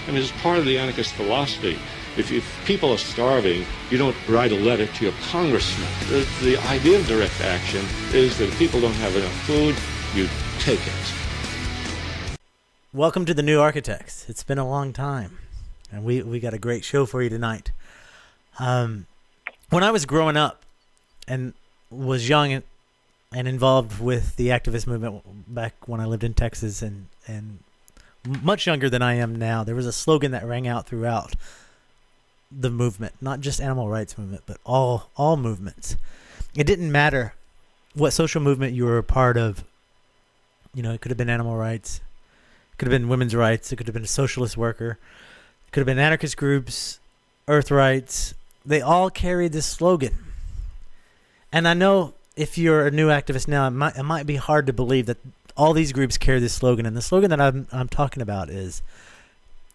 I mean, it's part of the anarchist philosophy. If people are starving, you don't write a letter to your congressman. The idea of direct action is that if people don't have enough food, you take it. Welcome to the new Archiects. It's been a long time, and we got a great show for you tonight. When I was growing up and was young and involved with the activist movement back when I lived in Texas and much younger than I am now, there was a slogan that rang out throughout the movement, not just animal rights movement, but all movements. It didn't matter what social movement you were a part of. You know, it could have been animal rights, it could have been women's rights, it could have been a socialist worker, it could have been anarchist groups, earth rights. They all carried this slogan. And I know if you're a new activist now, it might be hard to believe that all these groups carry this slogan. And the slogan that I'm talking about is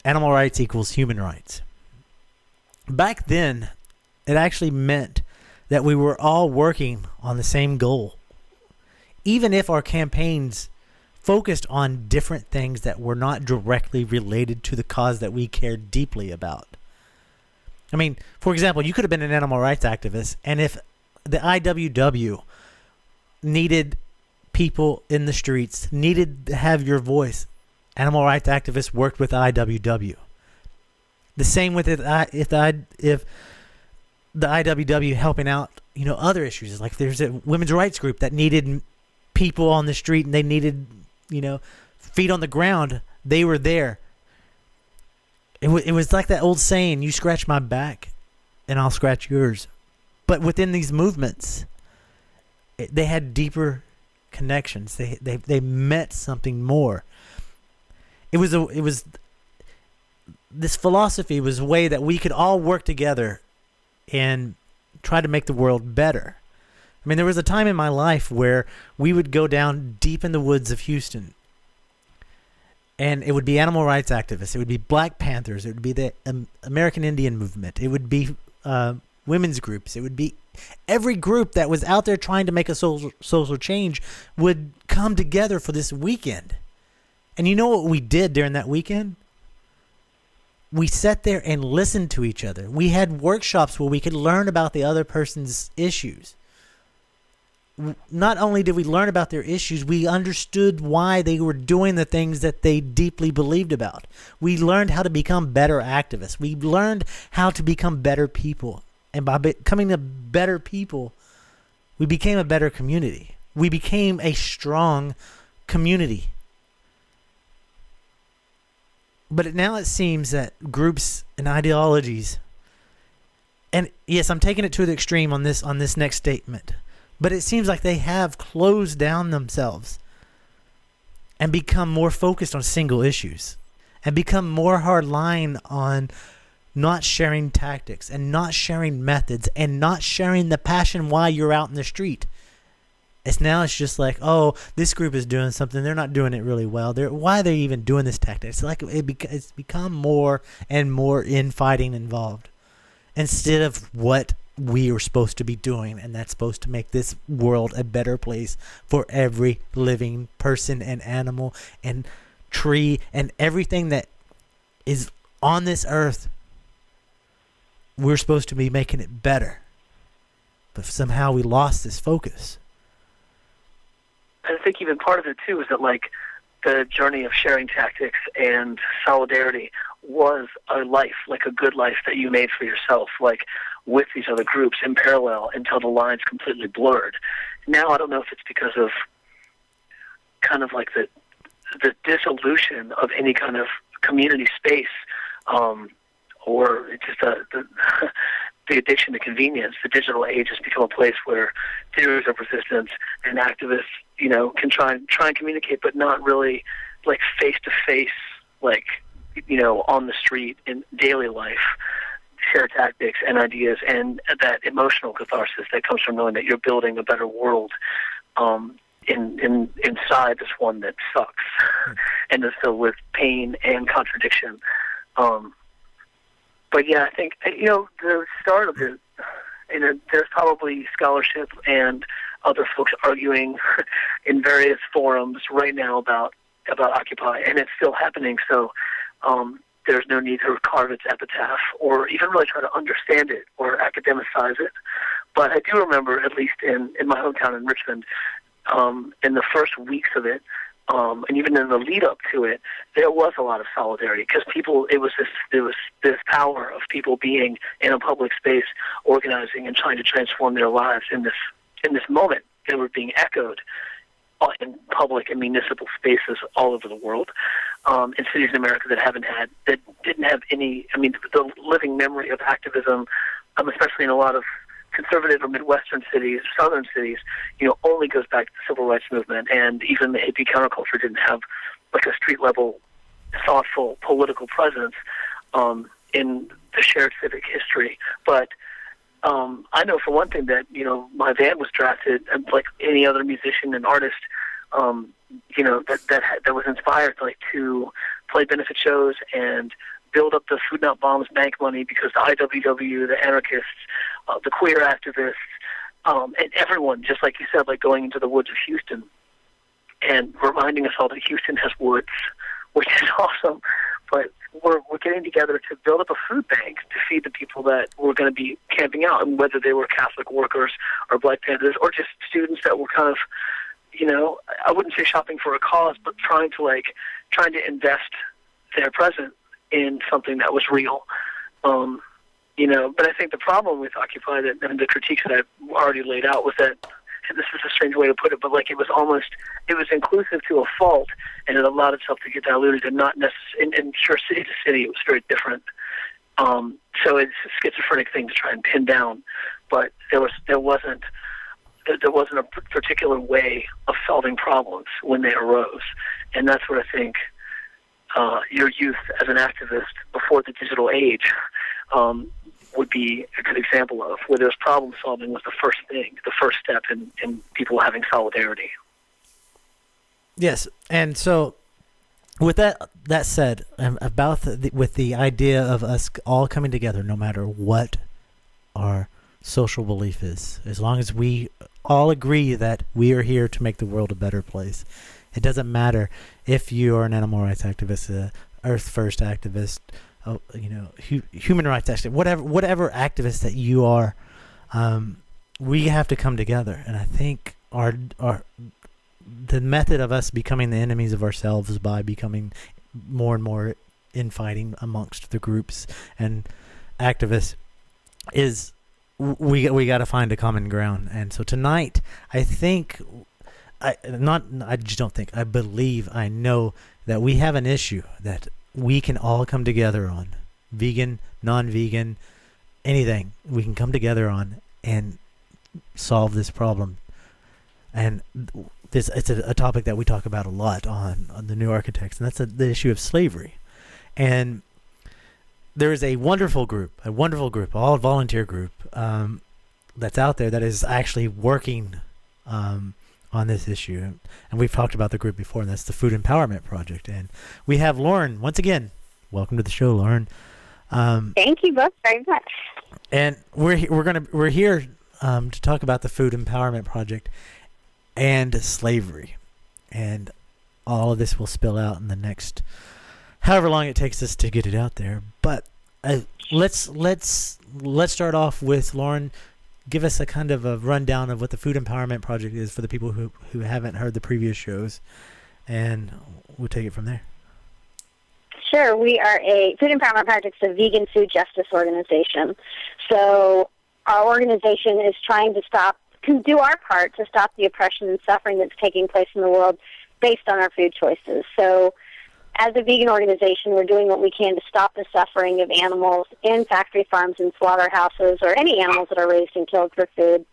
animal rights equals human rights. Back then, it actually meant that we were all working on the same goal, even if our campaigns focused on different things that were not directly related to the cause that we cared deeply about. I mean, for example, you could have been an animal rights activist, and if the IWW needed people in the streets, needed to have your voice, animal rights activists worked with IWW. The same with if the IWW helping out, other issues. Like there's a women's rights group that needed people on the street and they needed, feet on the ground. They were there. It was like that old saying, you scratch my back and I'll scratch yours. But within these movements, they had deeper connections. They met something more. This philosophy was a way that we could all work together and try to make the world better. I mean, there was a time in my life where we would go down deep in the woods of Houston, and it would be animal rights activists. It would be Black Panthers. It would be the American Indian movement. It would be women's groups. It would be every group that was out there trying to make a social change would come together for this weekend. And you know what we did during that weekend? We sat there and listened to each other. We had workshops where we could learn about the other person's issues. Not only did we learn about their issues, we understood why they were doing the things that they deeply believed about. We learned how to become better activists. We learned how to become better people. And by becoming a better people, we became a better community. We became a strong community. But now it seems that groups and ideologies, and yes, I'm taking it to the extreme on this next statement, but it seems like they have closed down themselves and become more focused on single issues and become more hardline on not sharing tactics and not sharing methods and not sharing the passion why you're out in the street. It's just like, oh, this group is doing something. They're not doing it really well. Why are they even doing this tactic? It's like it's become more and more infighting involved instead of what we are supposed to be doing, and that's supposed to make this world a better place for every living person and animal and tree and everything that is on this earth. We're supposed to be making it better, but somehow we lost this focus. I think even part of it, too, is that, the journey of sharing tactics and solidarity was a life, a good life that you made for yourself, with these other groups in parallel until the lines completely blurred. Now I don't know if it's because of kind of the dissolution of any kind of community space, or just the addiction to convenience. The digital age has become a place where theories of resistance and activists, can try and communicate, but not really face to face, on the street in daily life, share tactics and ideas and that emotional catharsis that comes from knowing that you're building a better world inside this one that sucks and is filled with pain and contradiction. But yeah, I think, the start of it, there's probably scholarship and other folks arguing in various forums right now about Occupy, and it's still happening. So there's no need to carve its epitaph or even really try to understand it or academicize it. But I do remember, at least in my hometown in Richmond, in the first weeks of it, and even in the lead up to it, there was a lot of solidarity because it was this power of people being in a public space, organizing and trying to transform their lives in this moment. They were being echoed in public and municipal spaces all over the world, in cities in America that didn't have any. I mean, the living memory of activism, especially in a lot of conservative or Midwestern cities, Southern cities, only goes back to the Civil Rights Movement, and even the hippie counterculture didn't have like a street-level, thoughtful political presence in the shared civic history. But I know for one thing that my band was drafted, and like any other musician and artist, that was inspired like to play benefit shows and build up the Food Not Bombs bank money because the IWW, the anarchists, the queer activists, and everyone, just like you said, like going into the woods of Houston and reminding us all that Houston has woods, which is awesome. But we're getting together to build up a food bank to feed the people that were going to be camping out, and whether they were Catholic workers or Black Panthers or just students that were kind of, I wouldn't say shopping for a cause, but trying to invest their present in something that was real. But I think the problem with Occupy and the critiques that I've already laid out was that, and this is a strange way to put it, but like it was inclusive to a fault, and it allowed itself to get diluted and not necessarily, and sure, city to city, it was very different. So it's a schizophrenic thing to try and pin down, but there wasn't a particular way of solving problems when they arose, and that's what I think your youth as an activist before the digital age would be a good example of, where there's problem solving was the first step in people having solidarity. Yes, and so with that said, with the idea of us all coming together, no matter what our social belief is, as long as we all agree that we are here to make the world a better place. It doesn't matter if you are an animal rights activist, a Earth First activist, human rights activist, whatever activist that you are. We have to come together, and I think the method of us becoming the enemies of ourselves by becoming more and more infighting amongst the groups and activists is we got to find a common ground. And so tonight, I think. I believe, I know that we have an issue that we can all come together on. Vegan, non-vegan, anything we can come together on and solve this problem. And it's a topic that we talk about a lot on the New Architects, and that's the issue of slavery. And there is a wonderful group, all volunteer group that's out there that is actually working on this issue, and we've talked about the group before, and that's the Food Empowerment Project. And we have Lauren once again. Welcome to the show, Lauren. Thank you both very much. And we're here to talk about the Food Empowerment Project and slavery, and all of this will spill out in the next however long it takes us to get it out there. But let's start off with Lauren. Give us a kind of a rundown of what the Food Empowerment Project is for the people who haven't heard the previous shows, and we'll take it from there. Sure. We are a Food Empowerment Project, a vegan food justice organization. So our organization is trying to do our part to stop the oppression and suffering that's taking place in the world based on our food choices. So as a vegan organization, we're doing what we can to stop the suffering of animals in factory farms and slaughterhouses, or any animals that are raised and killed for food.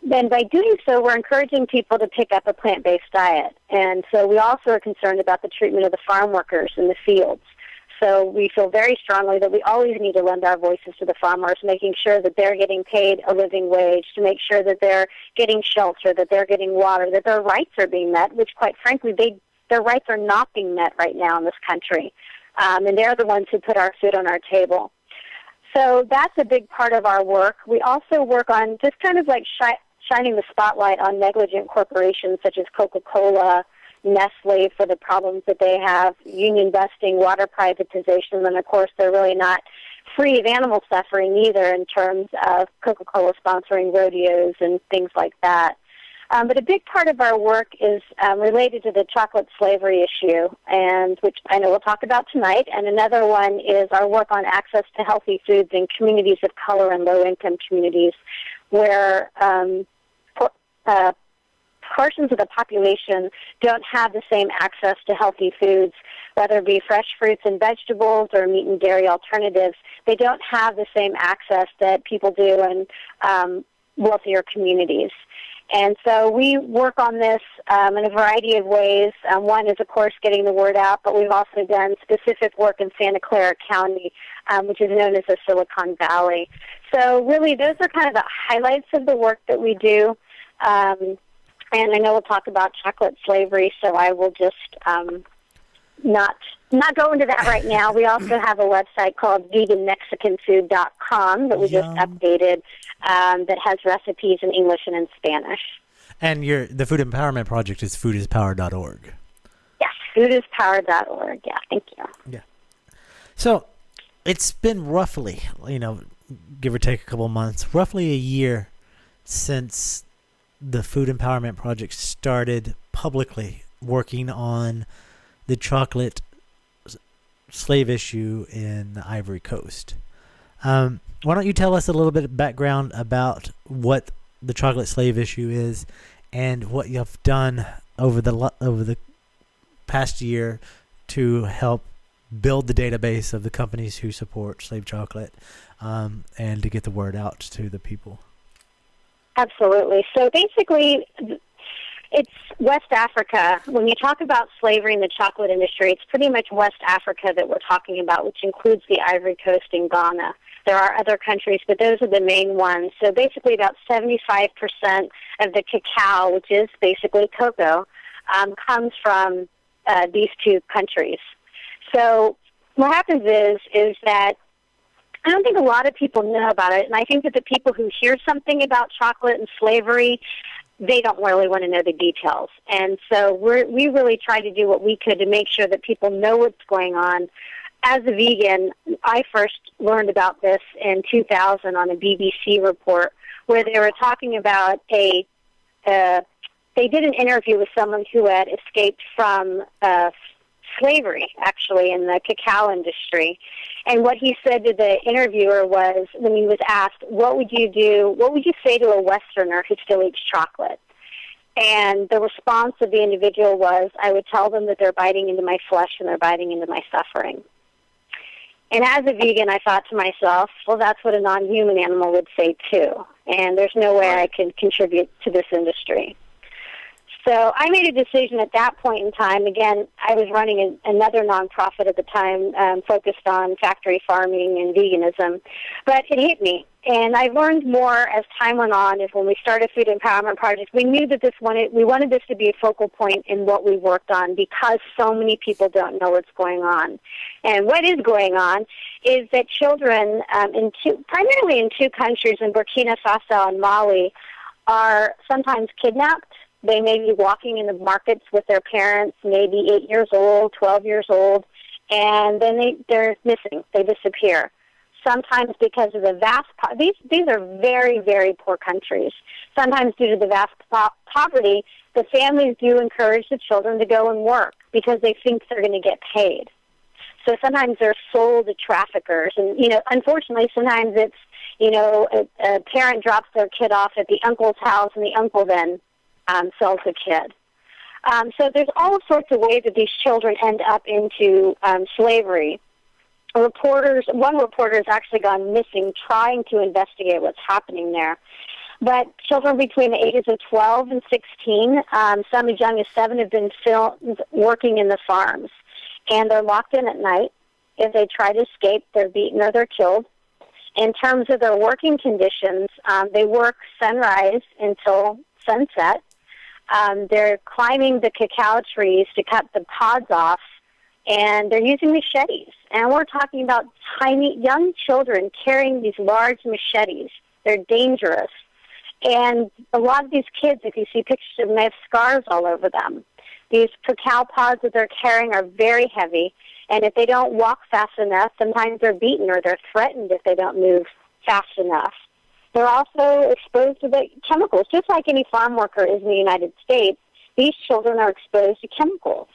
Then by doing so, we're encouraging people to pick up a plant-based diet. And so we also are concerned about the treatment of the farm workers in the fields. So we feel very strongly that we always need to lend our voices to the farmers, making sure that they're getting paid a living wage, to make sure that they're getting shelter, that they're getting water, that their rights are being met, which quite frankly, their rights are not being met right now in this country. And they're the ones who put our food on our table. So that's a big part of our work. We also work on just kind of like shining the spotlight on negligent corporations such as Coca-Cola Nestle for the problems that they have, union busting, water privatization, and of course they're really not free of animal suffering either in terms of Coca-Cola sponsoring rodeos and things like that. But a big part of our work is related to the chocolate slavery issue, and which I know we'll talk about tonight. And another one is our work on access to healthy foods in communities of color and low-income communities, where portions of the population don't have the same access to healthy foods, whether it be fresh fruits and vegetables or meat and dairy alternatives. They don't have the same access that people do in wealthier communities. And so we work on this in a variety of ways. One is, of course, getting the word out, but we've also done specific work in Santa Clara County, which is known as the Silicon Valley. So really, those are kind of the highlights of the work that we do. And I know we'll talk about chocolate slavery, so I will just not go into that right now. We also have a website called veganmexicanfood.com that we just updated that has recipes in English and in Spanish. And the Food Empowerment Project is foodispower.org. Yes, foodispower.org. Yeah, thank you. Yeah. So it's been roughly, give or take a couple of months, roughly a year since the Food Empowerment Project started publicly working on the chocolate slave issue in the Ivory Coast. Why don't you tell us a little bit of background about what the chocolate slave issue is and what you have done over the past year to help build the database of the companies who support slave chocolate and to get the word out to the people. Absolutely. So basically, it's West Africa. When you talk about slavery in the chocolate industry, it's pretty much West Africa that we're talking about, which includes the Ivory Coast and Ghana. There are other countries, but those are the main ones. So basically about 75% of the cacao, which is basically cocoa, comes from these two countries. So what happens is that I don't think a lot of people know about it, and I think that the people who hear something about chocolate and slavery, they don't really want to know the details. And so we really try to do what we could to make sure that people know what's going on. As a vegan, I first learned about this in 2000 on a BBC report where they were talking about they did an interview with someone who had escaped from slavery, actually, in the cacao industry. And what he said to the interviewer was, when he was asked, what would you say to a Westerner who still eats chocolate? And the response of the individual was, I would tell them that they're biting into my flesh and they're biting into my suffering. And as a vegan, I thought to myself, well, that's what a non-human animal would say too. And there's no way I can contribute to this industry. So I made a decision at that point in time. Again, I was running another nonprofit at the time focused on factory farming and veganism. But it hit me. And I learned more as time went on. Is when we started Food Empowerment Project, we knew that we wanted this to be a focal point in what we worked on because so many people don't know what's going on. And what is going on is that children, primarily in two countries, in Burkina Faso and Mali, are sometimes kidnapped. They may be walking in the markets with their parents, maybe 8 years old, 12 years old, and then they're missing. They disappear. Sometimes because of the vast these are very, very poor countries. Sometimes due to the vast poverty, the families do encourage the children to go and work because they think they're going to get paid. So sometimes they're sold to traffickers. And, unfortunately, sometimes it's, a parent drops their kid off at the uncle's house and the uncle then sells the kid. So there's all sorts of ways that these children end up into slavery. One reporter has actually gone missing trying to investigate what's happening there. But children between the ages of 12 and 16, some as young as 7, have been filmed working in the farms. And they're locked in at night. If they try to escape, they're beaten or they're killed. In terms of their working conditions, they work sunrise until sunset. They're climbing the cacao trees to cut the pods off, and they're using machetes. And we're talking about tiny young children carrying these large machetes. They're dangerous. And a lot of these kids, if you see pictures of them, they have scars all over them. These cacao pods that they're carrying are very heavy, and if they don't walk fast enough, sometimes they're beaten or they're threatened if they don't move fast enough. They're also exposed to the chemicals. Just like any farm worker is in the United States, these children are exposed to chemicals.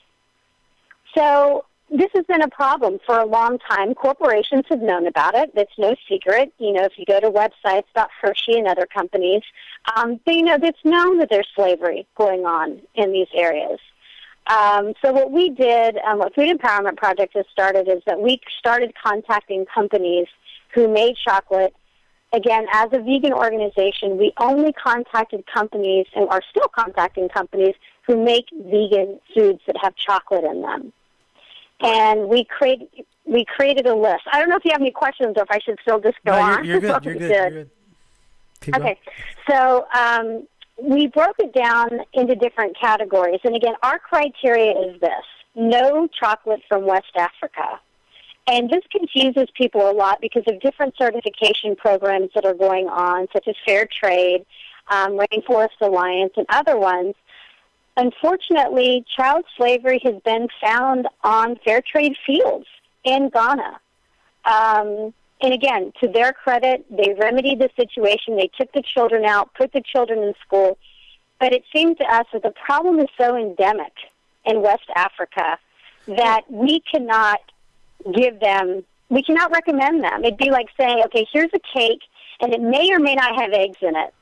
So this has been a problem for a long time. Corporations have known about it. It's no secret. If you go to websites about Hershey and other companies, it's known that there's slavery going on in these areas. So what we did, what Food Empowerment Project has started, is that we started contacting companies who made chocolate. Again, as a vegan organization, we only contacted companies and are still contacting companies who make vegan foods that have chocolate in them. And we created a list. I don't know if you have any questions or if I should still just go on. You're good. You're good. Keep going. Okay. So we broke it down into different categories. And again, our criteria is this: no chocolate from West Africa. And this confuses people a lot because of different certification programs that are going on, such as Fair Trade, Rainforest Alliance, and other ones. Unfortunately, child slavery has been found on fair trade fields in Ghana. And again, to their credit, they remedied the situation. They took the children out, put the children in school. But it seemed to us that the problem is so endemic in West Africa that we cannot recommend them. It'd be like saying, okay, here's a cake, and it may or may not have eggs in it.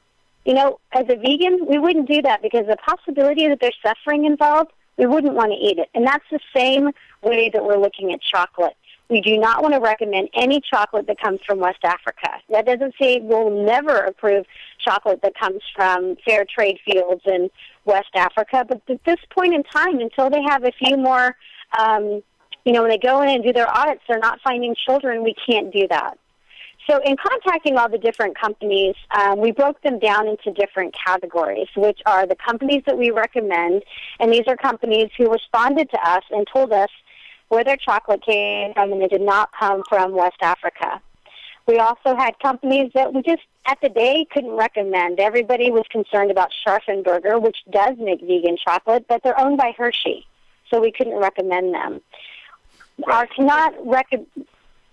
As a vegan, we wouldn't do that because the possibility that there's suffering involved, we wouldn't want to eat it. And that's the same way that we're looking at chocolate. We do not want to recommend any chocolate that comes from West Africa. That doesn't say we'll never approve chocolate that comes from fair trade fields in West Africa. But at this point in time, until they have a few more, when they go in and do their audits, they're not finding children, we can't do that. So in contacting all the different companies, we broke them down into different categories, which are the companies that we recommend, and these are companies who responded to us and told us where their chocolate came from, and it did not come from West Africa. We also had companies that we just, at the day, couldn't recommend. Everybody was concerned about Scharfenberger, which does make vegan chocolate, but they're owned by Hershey, so we couldn't recommend them. Our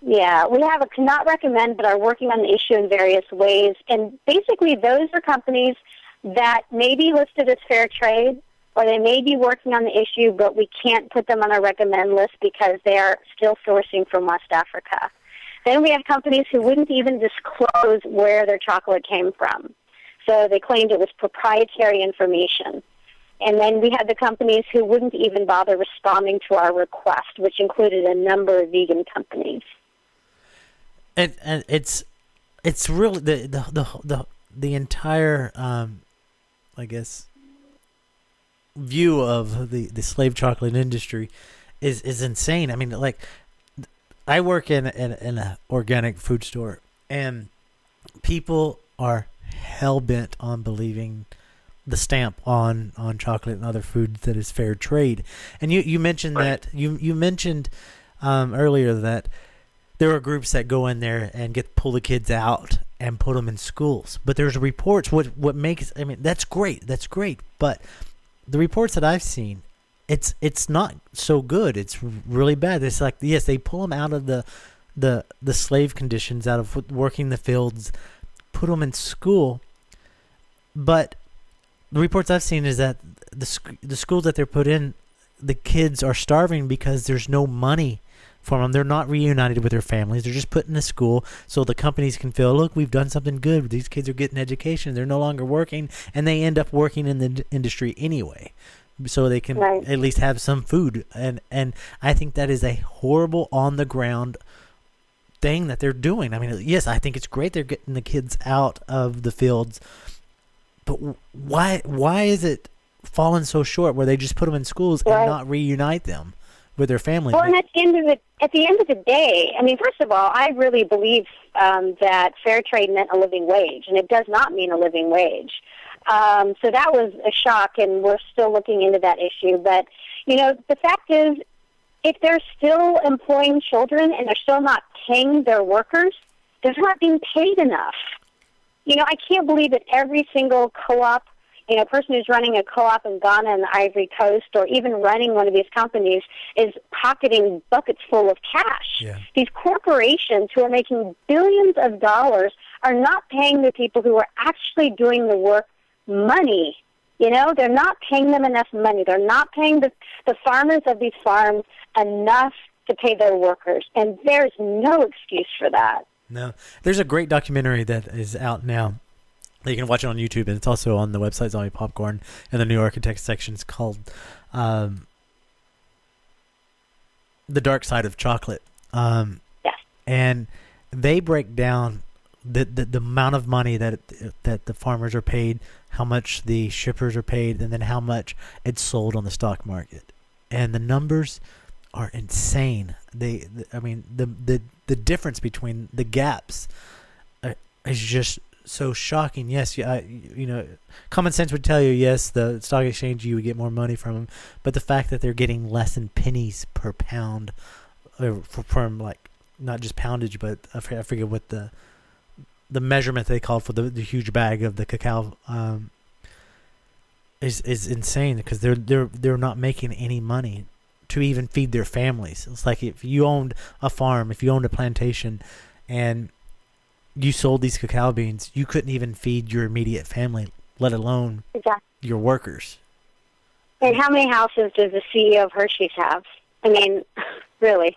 we have a cannot recommend, but are working on the issue in various ways. And basically, those are companies that may be listed as fair trade, or they may be working on the issue, but we can't put them on our recommend list because they are still sourcing from West Africa. Then we have companies who wouldn't even disclose where their chocolate came from. So they claimed it was proprietary information. And then we had the companies who wouldn't even bother responding to our request, which included a number of vegan companies. And it's really the entire I guess view of the slave chocolate industry is insane. I mean, like, I work in an organic food store, and people are hell bent on believing the stamp on chocolate and other foods that is fair trade. And you mentioned that you mentioned earlier that there are groups that go in there and pull the kids out and put them in schools. But there's reports. What makes, I mean, that's great, but the reports that I've seen, it's not so good. It's really bad. It's like, yes, they pull them out of the slave conditions, out of working the fields, put them in school. But the reports I've seen is that the schools that they're put in, the kids are starving because there's no money for them. They're not reunited with their families. They're just put in a school so the companies can feel, look, we've done something good. These kids are getting education. They're no longer working, and they end up working in the industry anyway, so they can at least have some food. And I think that is a horrible on-the-ground thing that they're doing. I mean, yes, I think it's great they're getting the kids out of the fields, but why is it falling so short where they just put them in schools and not reunite them with their families? Well, and at the end of the day, I mean, first of all, I really believe that fair trade meant a living wage, and it does not mean a living wage. So that was a shock, and we're still looking into that issue. But, the fact is, if they're still employing children and they're still not paying their workers, they're not being paid enough. I can't believe that every single co-op a person who's running a co-op in Ghana and the Ivory Coast, or even running one of these companies, is pocketing buckets full of cash. Yeah. These corporations who are making billions of dollars are not paying the people who are actually doing the work money. They're not paying them enough money. They're not paying the farmers of these farms enough to pay their workers, and there's no excuse for that. No. There's a great documentary that is out now. You can watch it on YouTube, and it's also on the website Zombie Popcorn in the New Architects section. It's called The Dark Side of Chocolate. Yes. And they break down the amount of money that the farmers are paid, how much the shippers are paid, and then how much it's sold on the stock market. And the numbers are insane. The difference between the gaps is just so shocking. Yes, common sense would tell you, yes, the stock exchange, you would get more money from them, but the fact that they're getting less than pennies per pound, from like not just poundage, but I forget what the measurement they called for the huge bag of the cacao is insane, because they're not making any money to even feed their families. It's like if you owned a farm, if you owned a plantation, and you sold these cacao beans, you couldn't even feed your immediate family, let alone your workers. And how many houses does the CEO of Hershey's have? I mean, really.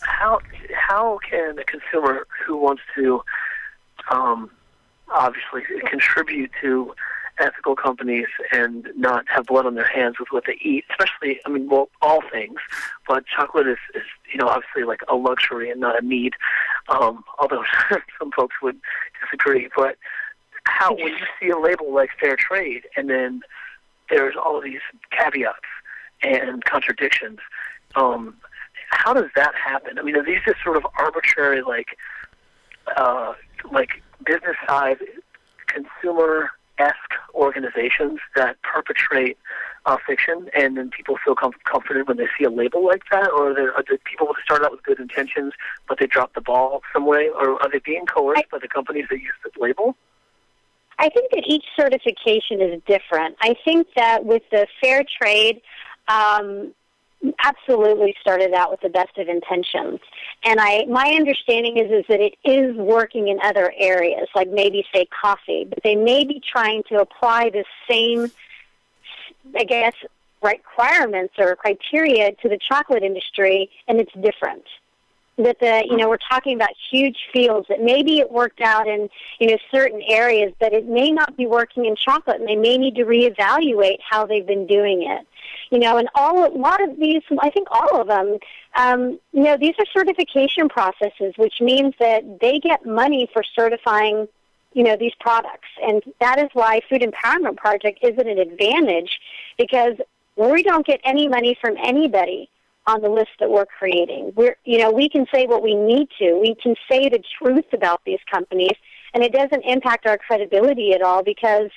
How can a consumer who wants to obviously contribute to ethical companies and not have blood on their hands with what they eat, especially, all things, but chocolate is obviously like a luxury and not a need, although some folks would disagree. But when you see a label like fair trade, and then there's all of these caveats and contradictions, how does that happen? Are these just sort of arbitrary, like business side, consumer-esque organizations that perpetrate fiction, and then people feel comforted when they see a label like that? Or are there people who start out with good intentions, but they drop the ball some way? Or are they being coerced by the companies that use this label? I think that each certification is different. I think that with the fair trade, absolutely started out with the best of intentions. And my understanding is that it is working in other areas, like maybe, say, coffee, but they may be trying to apply the same, I guess, requirements or criteria to the chocolate industry, and it's different. That we're talking about huge fields that maybe it worked out in, certain areas, but it may not be working in chocolate, and they may need to reevaluate how they've been doing it. And a lot of these, I think all of them, these are certification processes, which means that they get money for certifying, these products. And that is why Food Empowerment Project isn't an advantage, because we don't get any money from anybody on the list that we're creating. We can say what we need to. We can say the truth about these companies, and it doesn't impact our credibility at all, because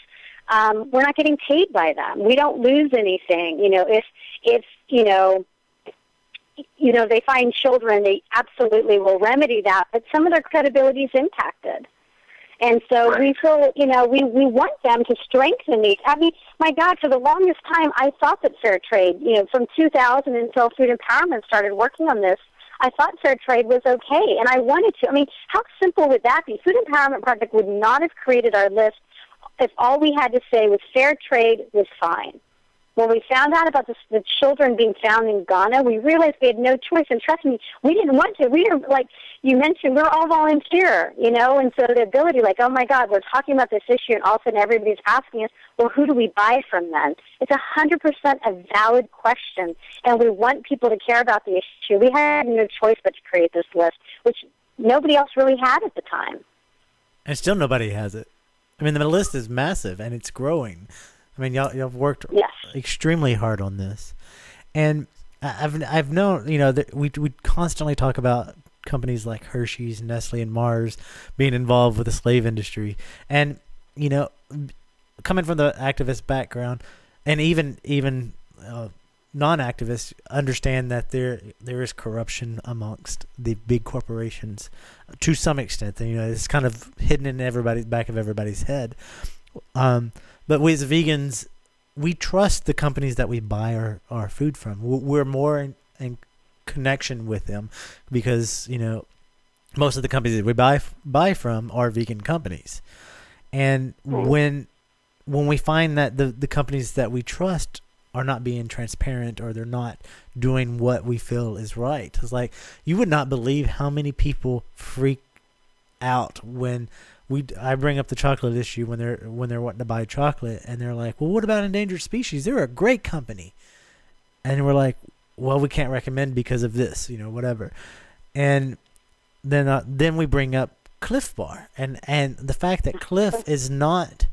we're not getting paid by them. We don't lose anything. If they find children, they absolutely will remedy that, but some of their credibility is impacted. And so we feel, we want them to strengthen these. My God, for the longest time, I thought that fair trade, from 2000 until Food Empowerment started working on this, I thought fair trade was okay, and I wanted to. How simple would that be? Food Empowerment Project would not have created our list if all we had to say was fair trade was fine. When we found out about the children being found in Ghana, we realized we had no choice. And trust me, we didn't want to. We were, like you mentioned, we're all volunteer, And so the ability, oh, my God, we're talking about this issue, and all of a sudden everybody's asking us, well, who do we buy from then? It's 100% a valid question, and we want people to care about the issue. We had no choice but to create this list, which nobody else really had at the time. And still nobody has it. The list is massive, and it's growing. Y'all have worked extremely hard on this, and I've known that we constantly talk about companies like Hershey's, Nestle, and Mars being involved with the slave industry, and coming from the activist background, and even non-activists understand that there is corruption amongst the big corporations to some extent. It's kind of hidden in everybody's back of everybody's head. But we as vegans, we trust the companies that we buy our food from. We're more in connection with them because, most of the companies that we buy from are vegan companies. And when we find that the companies that we trust are not being transparent or they're not doing what we feel is right, it's like you would not believe how many people freak out when I bring up the chocolate issue when they're wanting to buy chocolate and they're like, well, what about endangered species? They're a great company. And we're like, well, we can't recommend because of this, whatever. And then we bring up Clif Bar and the fact that Clif is not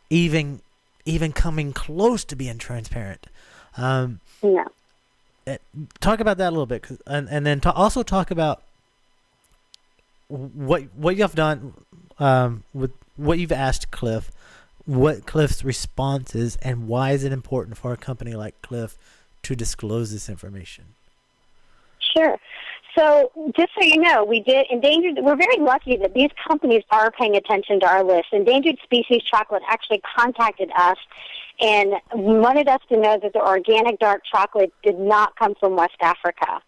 even coming close to being transparent. No. Talk about that a little bit, and then also talk about what you have done with what you've asked Clif, what Clif's response is, and why is it important for a company like Clif to disclose this information? Sure. So just so you know, we're very lucky that these companies are paying attention to our list. Endangered Species Chocolate actually contacted us and wanted us to know that the organic dark chocolate did not come from West Africa.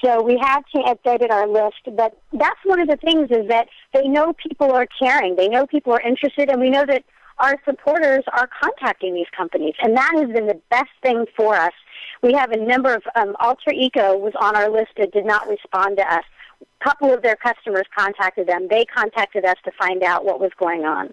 So we have updated our list, but that's one of the things is that they know people are caring. They know people are interested, and we know that our supporters are contacting these companies, and that has been the best thing for us. We have a number of Alter Eco was on our list that did not respond to us. A couple of their customers contacted them. They contacted us to find out what was going on.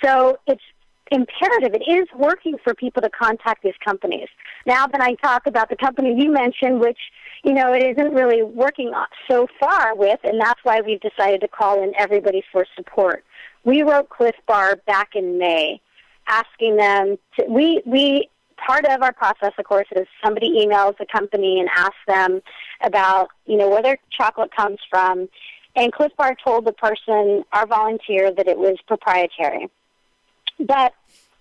So it's imperative. It is working for people to contact these companies. Now that I talk about the company you mentioned, which, it isn't really working so far with, and that's why we've decided to call in everybody for support. We wrote Clif Bar back in May, asking them to, part of our process, of course, is somebody emails the company and asks them about, where their chocolate comes from. And Clif Bar told the person, our volunteer, that it was proprietary. But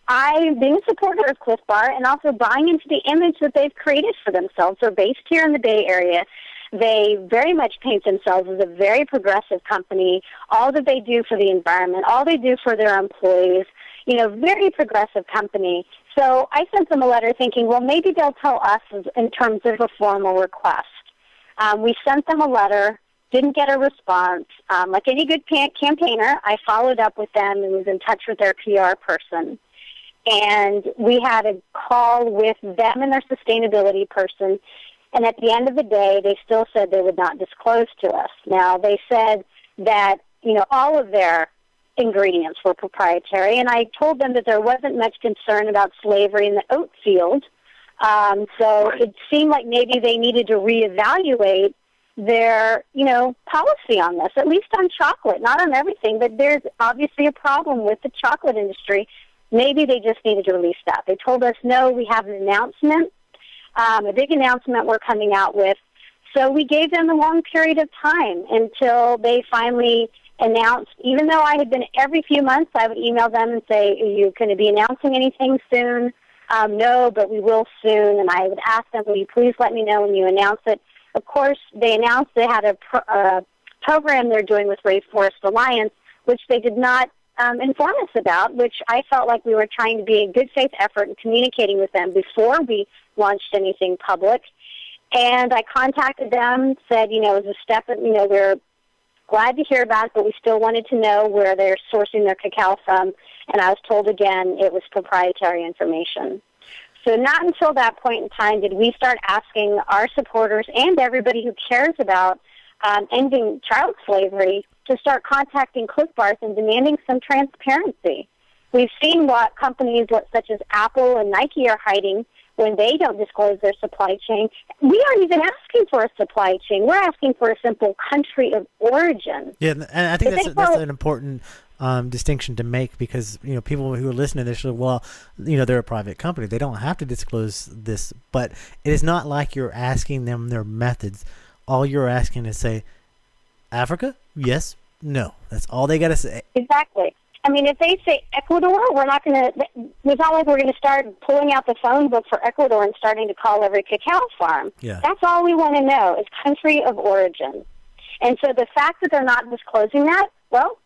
I, being a supporter of Clif Bar and also buying into the image that they've created for themselves, they're based here in the Bay Area. They very much paint themselves as a very progressive company. All that they do for the environment, all they do for their employees, very progressive company. So I sent them a letter thinking, well, maybe they'll tell us in terms of a formal request. We sent them a letter, didn't get a response. Like any good campaigner, I followed up with them and was in touch with their PR person. And we had a call with them and their sustainability person. And at the end of the day, they still said they would not disclose to us. Now, they said that, all of their ingredients were proprietary, and I told them that there wasn't much concern about slavery in the oat field. So it seemed like maybe they needed to reevaluate their, policy on this, at least on chocolate, not on everything, but there's obviously a problem with the chocolate industry. Maybe they just needed to release that. They told us, no, we have an announcement, a big announcement we're coming out with. So we gave them a long period of time until they finally announced, even though I had been every few months, I would email them and say, are you going to be announcing anything soon? No, but we will soon. And I would ask them, will you please let me know when you announce it? Of course, they announced they had a program they're doing with Rainforest Alliance, which they did not inform us about, which I felt like we were trying to be a good faith effort in communicating with them before we launched anything public. And I contacted them, said, as a step, we're glad to hear about it, but we still wanted to know where they're sourcing their cacao from. And I was told again it was proprietary information. So not until that point in time did we start asking our supporters and everybody who cares about ending child slavery to start contacting Clif Bars and demanding some transparency. We've seen what companies such as Apple and Nike are hiding when they don't disclose their supply chain. We aren't even asking for a supply chain. We're asking for a simple country of origin. Yeah, and I think that's an important distinction to make, because people who are listening to this say, well, they're a private company, they don't have to disclose this. But it is not like you're asking them their methods. All you're asking is say, Africa? Yes, no. That's all they got to say. Exactly. I mean, if they say Ecuador, we're not going to. It's not like we're going to start pulling out the phone book for Ecuador and starting to call every cacao farm. Yeah. That's all we want to know is country of origin. And so the fact that they're not disclosing that, well,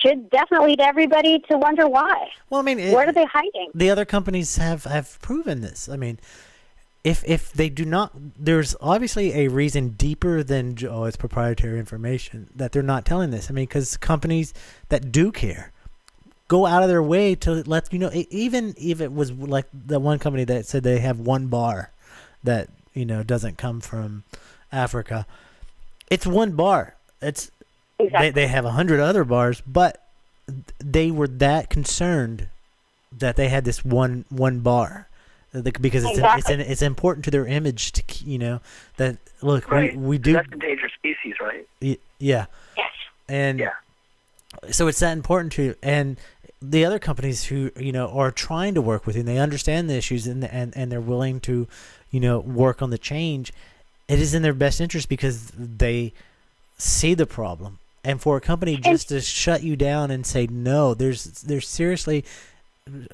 should definitely lead everybody to wonder why. Well, I mean, what are they hiding? The other companies have proven this. I mean, if they do not, there's obviously a reason deeper than it's proprietary information that they're not telling this. I mean, because companies that do care go out of their way to let you know. Even if it was like the one company that said they have one bar that doesn't come from Africa, it's one bar. It's exactly. They have 100 other bars, but they were that concerned that they had this one bar. Because it's important to their image to that look right. we do. That's endangered species, right? Yeah. Yes. And so it's that important to, and the other companies who are trying to work with you, and they understand the issues and they're willing to work on the change. It is in their best interest because they see the problem, and for a company just to shut you down and say no, there's seriously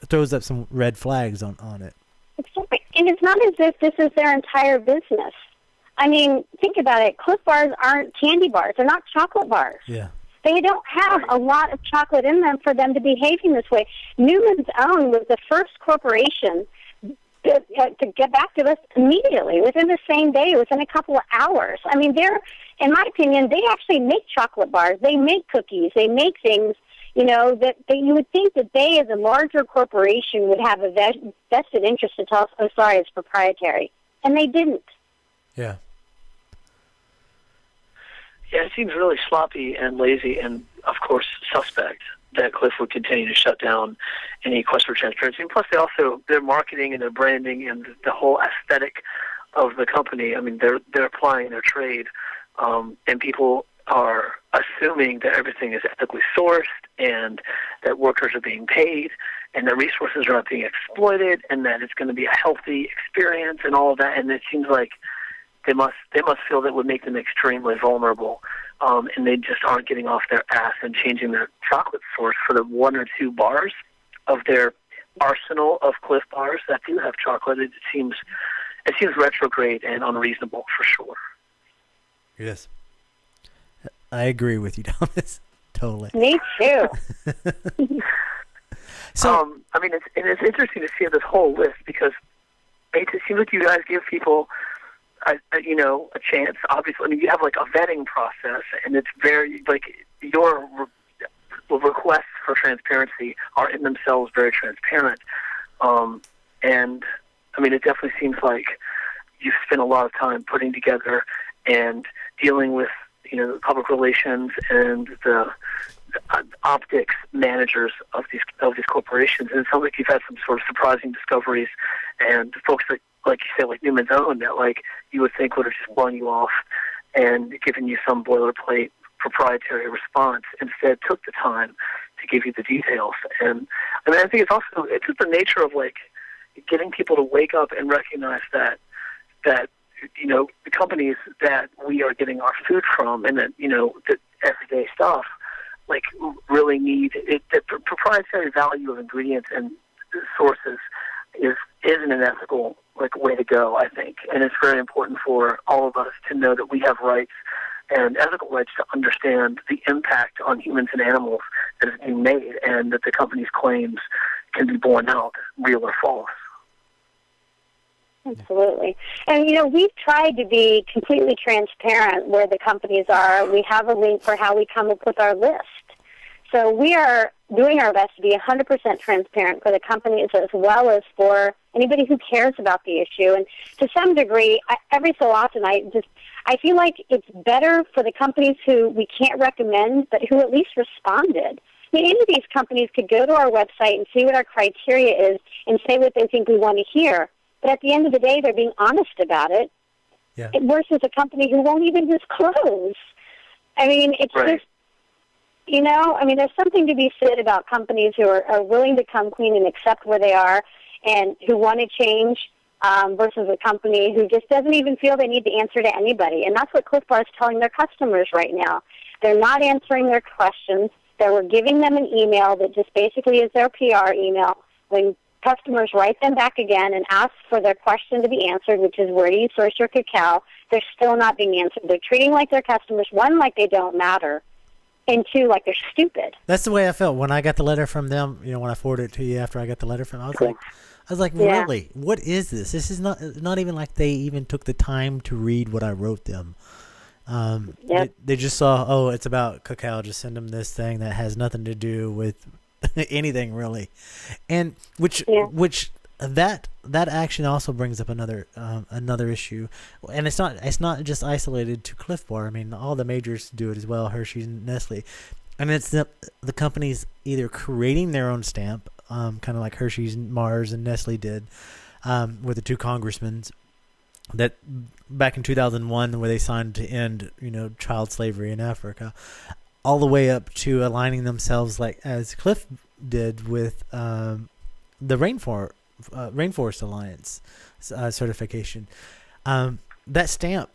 throws up some red flags on it. Exactly. And it's not as if this is their entire business. I mean, think about it. Clif Bars aren't candy bars. They're not chocolate bars. Yeah. They don't have a lot of chocolate in them for them to be behaving this way. Newman's Own was the first corporation to get back to us immediately, within the same day, within a couple of hours. I mean, in my opinion, they actually make chocolate bars. They make cookies. They make things that you would think that they, as a larger corporation, would have a vested interest to tell us, oh, sorry, it's proprietary. And they didn't. Yeah. Yeah, it seems really sloppy and lazy and, of course, suspect that Clif would continue to shut down any quest for transparency. And plus, their marketing and their branding and the whole aesthetic of the company, I mean, they're applying their trade, and people are assuming that everything is ethically sourced and that workers are being paid and that resources are not being exploited and that it's going to be a healthy experience and all of that. And it seems like they must feel that would make them extremely vulnerable, and they just aren't getting off their ass and changing their chocolate source for the one or two bars of their arsenal of Clif Bars that do have chocolate. It seems retrograde and unreasonable for sure. Yes. I agree with you, Thomas. Totally. Me too. So, I mean, it's interesting to see this whole list because it seems like you guys give people a chance. Obviously, I mean, you have like a vetting process, and it's very your requests for transparency are in themselves very transparent. And I mean, it definitely seems like you've spent a lot of time putting together and dealing with public relations and the optics managers of these corporations. And it sounds like you've had some sort of surprising discoveries and folks that, like you say, like Newman's Own, that like you would think would have just blown you off and given you some boilerplate proprietary response, instead took the time to give you the details. And I mean, I think it's just the nature of like getting people to wake up and recognize that the companies that we are getting our food from and that, the everyday stuff, like, really need it. The proprietary value of ingredients and sources isn't an ethical, way to go, I think. And it's very important for all of us to know that we have rights and ethical rights to understand the impact on humans and animals that is being made, and that the company's claims can be borne out, real or false. Absolutely. And, we've tried to be completely transparent where the companies are. We have a link for how we come up with our list. So we are doing our best to be 100% transparent for the companies as well as for anybody who cares about the issue. And to some degree, every so often, I feel like it's better for the companies who we can't recommend, but who at least responded. I mean, any of these companies could go to our website and see what our criteria is and say what they think we want to hear. But at the end of the day, they're being honest about it. Yeah. Versus a company who won't even disclose. I mean, it's right. just, there's something to be said about companies who are willing to come clean and accept where they are and who want to change versus a company who just doesn't even feel they need to answer to anybody. And that's what Clif Bar is telling their customers right now. They're not answering their questions. We're giving them an email that just basically is their PR email. When customers write them back again and ask for their question to be answered, which is, where do you source your cacao? They're still not being answered. They're treating like their customers, one, like they don't matter, and two, like they're stupid. That's the way I felt when I got the letter from them. When I forwarded it to you after I got the letter from them, I was like, Yeah. really? What is this? This is not even like they even took the time to read what I wrote them. Yep. They just saw, oh, it's about cacao. Just send them this thing that has nothing to do with anything really, and which that action also brings up another issue, and it's not just isolated to Clif Bar. I mean, all the majors do it as well, Hershey and Nestle, and it's the companies either creating their own stamp, kind of like Hershey's, Mars, and Nestle did, with the two congressmen that back in 2001 where they signed to end child slavery in Africa, all the way up to aligning themselves like as Clif did with the Rainforest Alliance certification. That stamp,